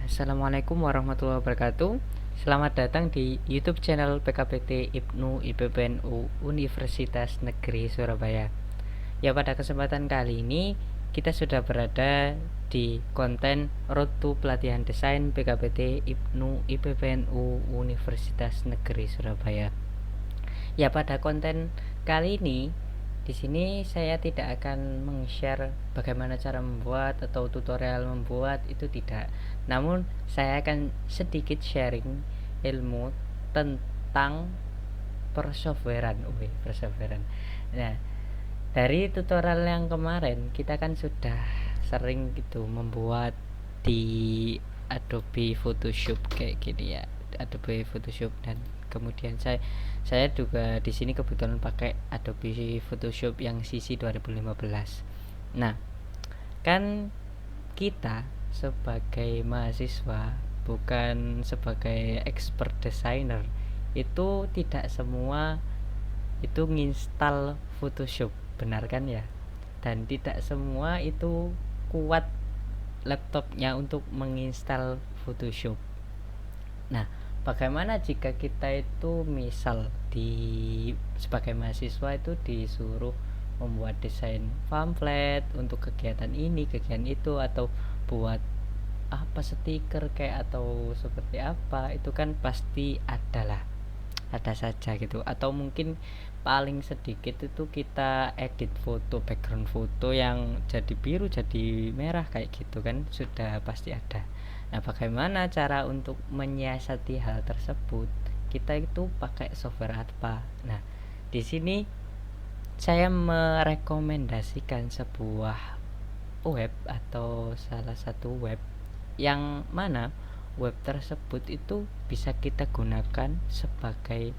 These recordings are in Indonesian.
Assalamualaikum warahmatullahi wabarakatuh. Selamat datang di YouTube channel PKPT IPNU IPPNU Universitas Negeri Surabaya. Ya, pada kesempatan kali ini kita sudah berada di konten Road to Pelatihan Desain PKPT IPNU IPPNU Universitas Negeri Surabaya. Ya, pada konten kali ini di sini saya tidak akan meng-share bagaimana cara membuat atau tutorial membuat, itu tidak. Namun saya akan sedikit sharing ilmu tentang persoftwarean. Nah, dari tutorial yang kemarin kita kan sudah sering gitu membuat di Adobe Photoshop kayak gini ya, Adobe Photoshop, dan kemudian saya juga di sini kebetulan pakai Adobe Photoshop yang CC 2015. Nah, kan kita sebagai mahasiswa, bukan sebagai expert designer, itu tidak semua itu nginstal Photoshop, benar kan ya? Dan tidak semua itu kuat laptopnya untuk menginstal Photoshop. Nah, bagaimana jika kita itu misal sebagai mahasiswa itu disuruh membuat desain pamflet untuk kegiatan ini, kegiatan itu, atau buat apa stiker kayak atau seperti apa, itu kan pasti ada saja gitu. Atau mungkin paling sedikit itu kita edit foto, background foto yang jadi biru jadi merah kayak gitu kan sudah pasti ada. Nah, bagaimana cara untuk menyiasati hal tersebut? Kita itu pakai software apa? Nah, di sini saya merekomendasikan sebuah web atau salah satu web yang mana web tersebut itu bisa kita gunakan sebagai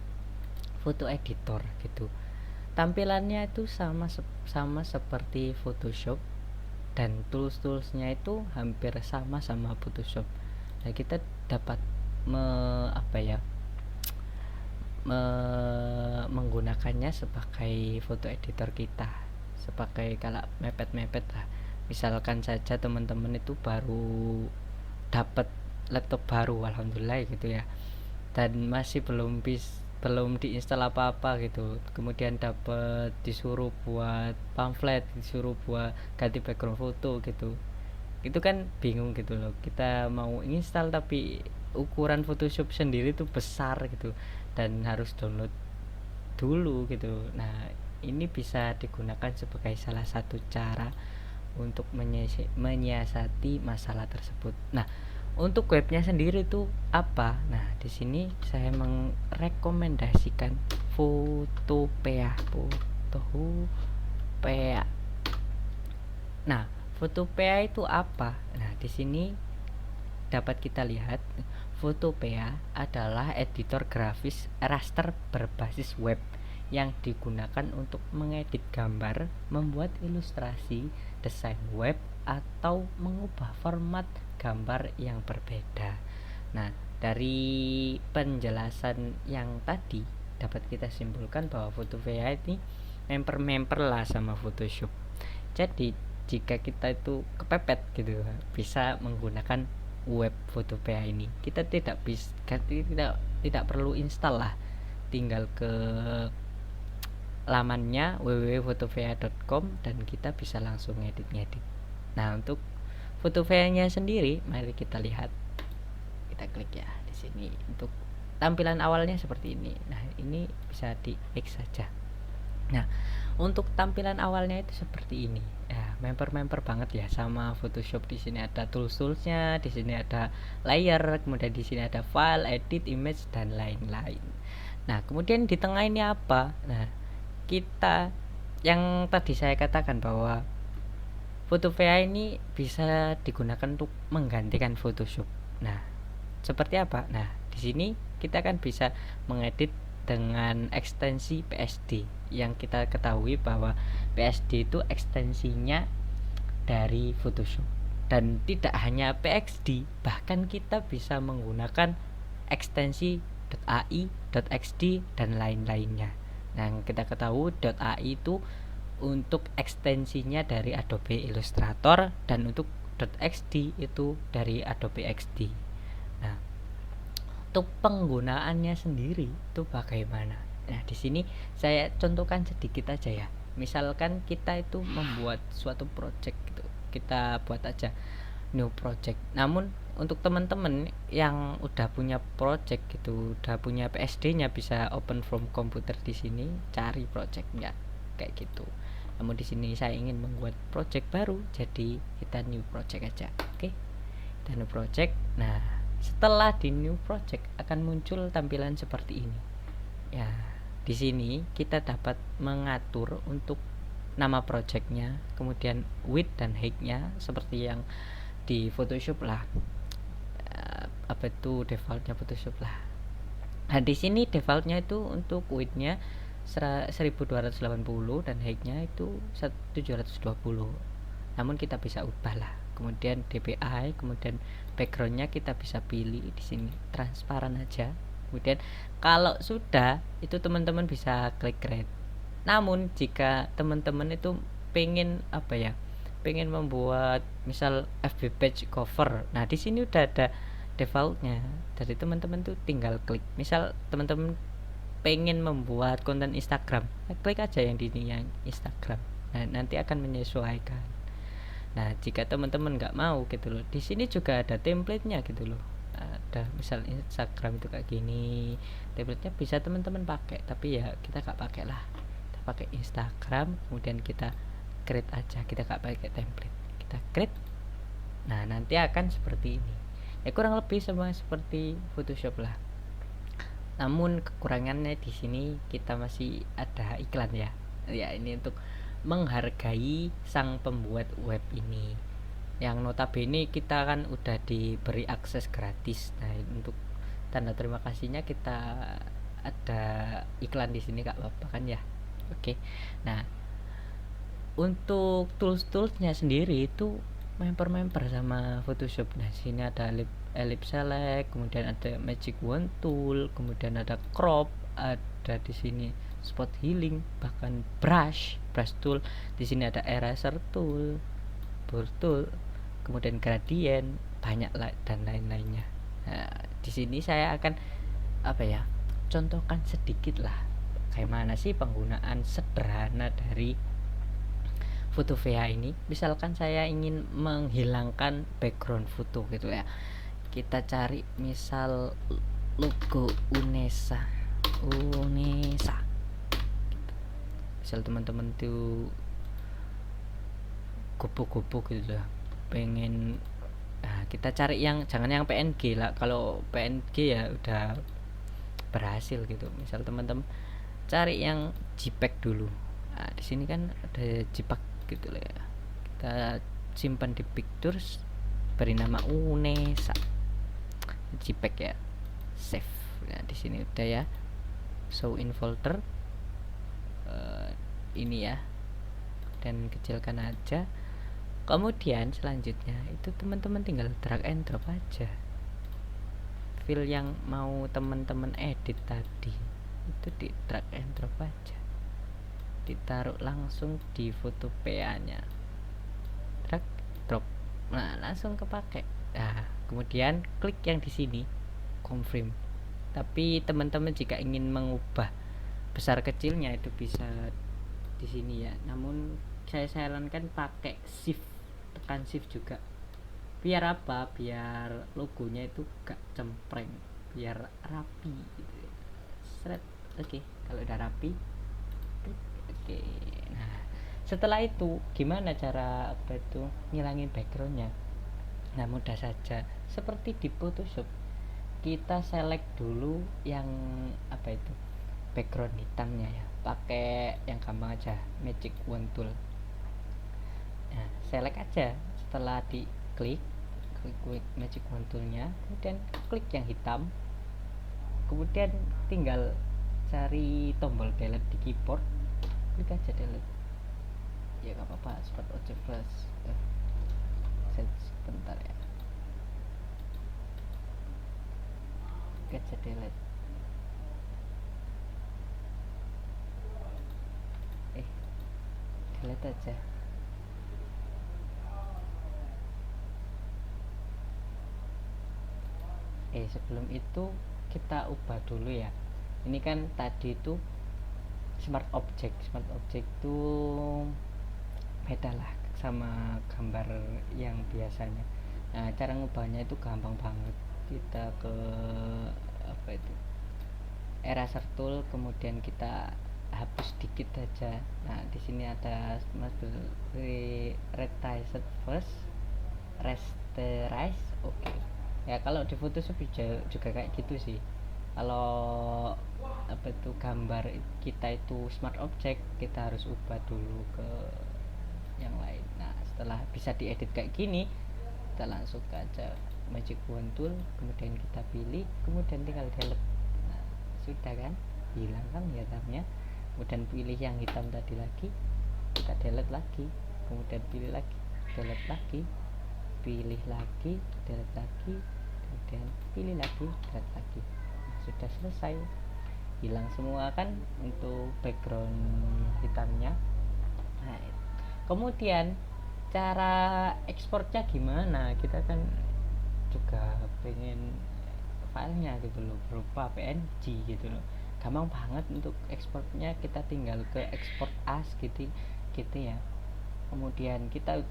foto editor gitu. Tampilannya itu sama seperti Photoshop, dan tools-toolsnya itu hampir sama Photoshop. Nah, kita dapat menggunakannya sebagai foto editor kita, sebagai kalau mepet-mepet lah. Misalkan saja teman-teman itu baru dapat laptop baru, alhamdulillah gitu ya, dan masih belum diinstal apa-apa gitu, kemudian dapat disuruh buat pamflet, disuruh buat ganti background foto gitu, itu kan bingung gitu loh. Kita mau install tapi ukuran Photoshop sendiri tuh besar gitu dan harus download dulu gitu. Nah, ini bisa digunakan sebagai salah satu cara untuk menyiasati masalah tersebut. Nah, untuk webnya sendiri itu apa? Nah, di sini saya merekomendasikan Photopea. Nah, Photopea itu apa? Nah, di sini dapat kita lihat Photopea adalah editor grafis raster berbasis web yang digunakan untuk mengedit gambar, membuat ilustrasi, desain web, atau mengubah format gambar yang berbeda. Nah, dari penjelasan yang tadi dapat kita simpulkan bahwa Photopea ini member lah sama Photoshop. Jadi jika kita itu kepepet gitu bisa menggunakan web Photopea ini. Kita tidak perlu install lah, tinggal ke lamannya www.photopea.com dan kita bisa langsung ngedit. Nah, untuk Photopea-nya sendiri mari kita lihat. Kita klik ya di sini. Untuk tampilan awalnya seperti ini. Nah, ini bisa di-X saja. Nah, untuk tampilan awalnya itu seperti ini. Ya, member banget ya sama Photoshop. Di sini ada tools-toolsnya, di sini ada layer, kemudian di sini ada file, edit, image, dan lain-lain. Nah, kemudian di tengah ini apa? Nah, kita yang tadi saya katakan bahwa Photopea ini bisa digunakan untuk menggantikan Photoshop. Nah, seperti apa? Nah, di sini kita kan bisa mengedit dengan ekstensi PSD, yang kita ketahui bahwa PSD itu ekstensinya dari Photoshop. Dan tidak hanya PSD, bahkan kita bisa menggunakan ekstensi .ai, .xd, dan lain-lainnya. Nah, kita ketahui .ai itu untuk ekstensinya dari Adobe Illustrator, dan untuk .xd itu dari Adobe XD. Nah, untuk penggunaannya sendiri itu bagaimana? Nah, di sini saya contohkan sedikit aja ya. Misalkan kita itu membuat suatu project gitu, kita buat aja new project. Namun untuk teman-teman yang udah punya project gitu, udah punya PSD-nya, bisa open from komputer di sini, cari projectnya kayak gitu. Namun di sini saya ingin membuat project baru, jadi kita new project aja. Oke, kita new project. Nah, setelah di new project akan muncul tampilan seperti ini. Ya, di sini kita dapat mengatur untuk nama projectnya, kemudian width dan height-nya seperti yang di Photoshop lah. Apa itu defaultnya Photoshop lah. Nah, di sini defaultnya itu untuk width-nya 1280 dan height-nya itu 720. Namun kita bisa ubah lah. Kemudian DPI, kemudian background-nya kita bisa pilih di sini transparan aja. Kemudian kalau sudah itu teman-teman bisa klik create. Namun jika teman-teman itu pengen pengen membuat misal FB page cover, nah di sini udah ada defaultnya. Jadi teman-teman tuh tinggal klik. Misal teman-teman pengen membuat konten Instagram, klik aja yang di sini, yang Instagram. Nah, nanti akan menyesuaikan. Nah, jika teman-teman nggak mau gitu loh, di sini juga ada template-nya gitu loh. Ada misal Instagram itu kayak gini, template-nya bisa teman-teman pakai, tapi ya kita nggak pakai lah. Kita pakai Instagram, kemudian kita create aja, kita nggak pakai template, kita create. Nah, nanti akan seperti ini. Ya kurang lebih sama seperti Photoshop lah. Namun kekurangannya di sini kita masih ada iklan ya. Ya, ini untuk menghargai sang pembuat web ini, yang notabene kita kan udah diberi akses gratis. Nah, untuk tanda terima kasihnya kita ada iklan di sini, gak apa-apa kan ya. Oke. Nah, untuk tools-toolsnya sendiri itu member sama Photoshop. Nah, sini ada ellipse select, kemudian ada magic wand tool, kemudian ada crop, ada di sini spot healing, bahkan brush tool. Di sini ada eraser tool, blur tool, kemudian gradient, banyak lah dan lain-lainnya. Nah, di sini saya akan contohkan sedikit lah kayak mana sih penggunaan sederhana dari foto VH ini. Misalkan saya ingin menghilangkan background foto gitu ya, kita cari misal logo UNESA. Misal teman-teman tuh kupu-kupu gitu lah, pengen kita cari yang jangan yang PNG lah. Kalau PNG ya udah berhasil gitu. Misal teman-teman cari yang JPEG dulu. Nah, di sini kan ada JPEG gitu lah ya. Kita simpan di pictures, beri nama UNESA, JPEG ya, save. Nah, di sini udah ya, show in folder. Ini ya, dan kecilkan aja. Kemudian selanjutnya itu teman-teman tinggal drag and drop aja file yang mau teman-teman edit tadi, itu di drag and drop aja, ditaruh langsung di foto PA nya, drag drop. Nah, langsung kepake. Nah, kemudian klik yang di sini confirm. Tapi teman-teman jika ingin mengubah besar kecilnya itu bisa di sini ya. Namun saya sarankan pakai shift, tekan shift juga. Biar apa? Biar logonya itu gak cempreng, biar rapi gitu. Seret. Oke, kalau udah rapi. Oke. Nah, setelah itu gimana cara ngilangin backgroundnya? Nah, mudah saja. Seperti di Photoshop, kita select dulu yang background hitamnya ya, pakai yang gampang aja, magic wand tool. Nah, select aja. Setelah diklik, klik magic wand toolnya, kemudian klik yang hitam, kemudian tinggal cari tombol delete di keyboard, klik aja delete. Ya gak apa-apa, spot object flash. Sebentar ya, klik aja delete. delete aja. Sebelum itu kita ubah dulu ya. Ini kan tadi itu smart object itu beda lah sama gambar yang biasanya. Nah, cara ngubahnya itu gampang banget. Kita ke apa itu, eraser tool, kemudian kita hapus dikit aja. Nah, di sini ada resize first, rasterize. Oke. Ya, kalau di Photoshop juga kayak gitu sih. Kalau apa itu gambar kita itu smart object, kita harus ubah dulu ke yang lain. Nah, setelah bisa diedit kayak gini, kita langsung aja magic wand tool, kemudian kita pilih, kemudian tinggal delete. Nah, sudah kan, hilang kan hitamnya. Kemudian pilih yang hitam tadi lagi, kita delete lagi, kemudian pilih lagi, delete lagi, pilih lagi, delete lagi, kemudian pilih lagi, delete lagi. Nah, sudah selesai, hilang semua kan untuk background hitamnya. Nah, kemudian cara ekspornya gimana, kita kan juga pengen filenya gitu loh berupa PNG gitu loh. Gampang banget untuk ekspornya, kita tinggal ke export as gitu ya. Kemudian kita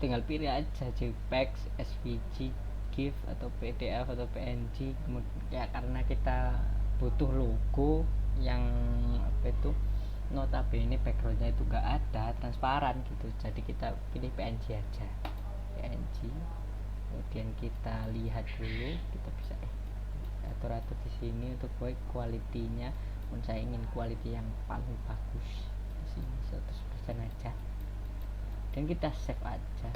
tinggal pilih aja JPEG, SVG, GIF atau PDF atau PNG. Kemudian ya, karena kita butuh logo yang apa itu, notabene backgroundnya itu gak ada, transparan gitu, jadi kita pilih PNG aja, PNG. Kemudian kita lihat dulu, kita bisa atur-atur di sini untuk kualitinya. Saya ingin kualiti yang paling bagus, di sini 100% aja, dan kita save aja,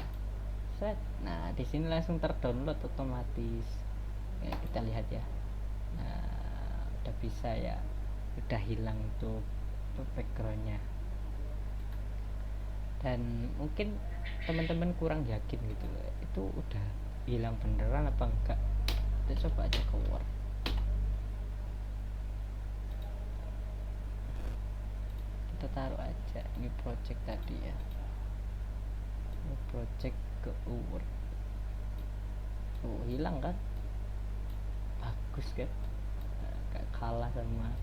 set. Nah, di sini langsung terdownload otomatis ya, kita lihat ya. Nah, udah bisa ya, udah hilang tuh backgroundnya. Dan mungkin teman-teman kurang yakin gitu, itu udah hilang beneran apa enggak. Kita coba aja ke Word. Kita taruh aja ini project tadi ya, ini project ke Word. Hilang kan, bagus kan. Nah, gak kalah sama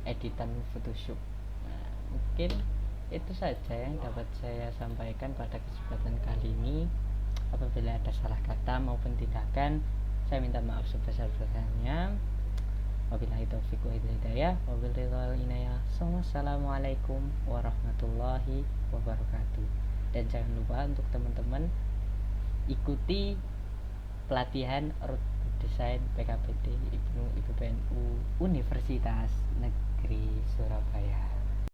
editan Photoshop. Nah, mungkin itu saja yang dapat saya sampaikan pada kesempatan kali ini. Apabila ada salah kata maupun tindakan, saya minta maaf sebesar-besarnya. Wabillahi taufiq wal hidayah, wabillahi wal inayah. Wassalamualaikum warahmatullahi wabarakatuh. Dan jangan lupa untuk teman-teman ikuti pelatihan root desain PKPT IPNU IPBNU Universitas Negeri Surabaya.